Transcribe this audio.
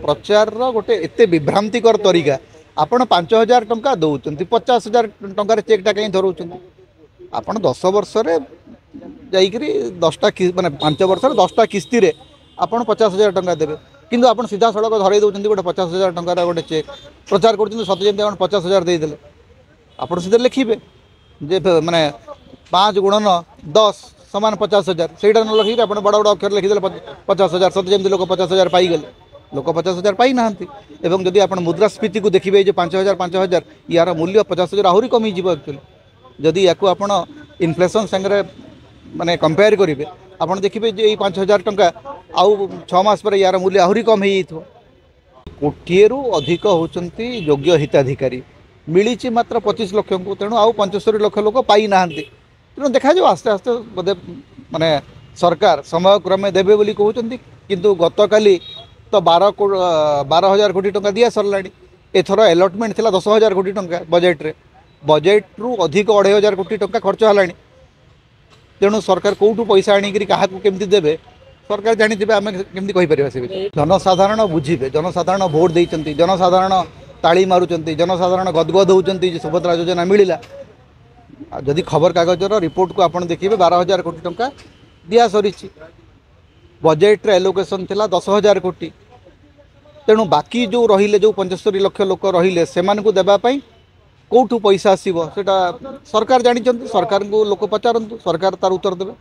प्रचार गोटे एत विभ्रांतिकर तरीका आपण 5,000 टंका दौरान 50,000 टंकार चेकटा कहीं धरौं आपण 10 वर्ष जाइकरी 10टा माने 5 वर्ष 10टा किस्ती रे आपण 50,000 टंका देवे किंतु आपण सीधा सड़क धरई दौरान गोटे 50,000 टंकार गोटे चेक प्रचार कर सत जमी आप 50,000 देदेले आप सीधे लिखे जे माने 5 गुणन 10 समान 50,000 से न लिखिक आप बड़ बड़ अक्षर लिखिदे 50,000 सत जमी लोक 50,000 पाईगले लोक 50,000 पाई ना एवं जदि आप मुद्रास्फीति को देखिए जो 5,000 यार मूल्य 50,000 आहरी कमी एक्चुअली जदि या आप इनफ्लेशन संगे माने कंपेयर करेंगे आप देखिए जो ये 5,000 टंका आउ 6 मास पर यार मूल्य आहरी कम हो कोटिए अधिक होती योग्य हिताधिकारी मिली मात्र 25 लाख को तेणु आउ 75 लाख लोक पाई ना तेणु देखा जाओ आस्ते आस्ते बोधे माने सरकार समय क्रमे देवे बोली कहते किंतु गतकाली तो 12,000 कोटी टंका दिया सरला एथर अलटमेंट थिला 10,000 कोटी टंका बजेट रु अधिक 2,500 कोटी टंका खर्च है तेणु सरकार कौटू पैसा आणिक क्या केमती देवे सरकार जानी आम केमती कहीपर से जनसाधारण बुझे जनसाधारण भोट देते जनसाधारण ताली मारुंट जनसाधारण गदगद होती सुभद्रा योजना मिलला जदि खबर कागजर रिपोर्ट को आप देखिए 12,000 कोटी टंका दिया सरी बजेट एलोकेशन थिला 10,000 कोटी तेणु बाकी जो रहिले जो 75 लाख लोक रहिले से देवाई कौटू पैसा आसो सरकार जानी सरकार को लोक पचारतु सरकार तार उत्तर देवे।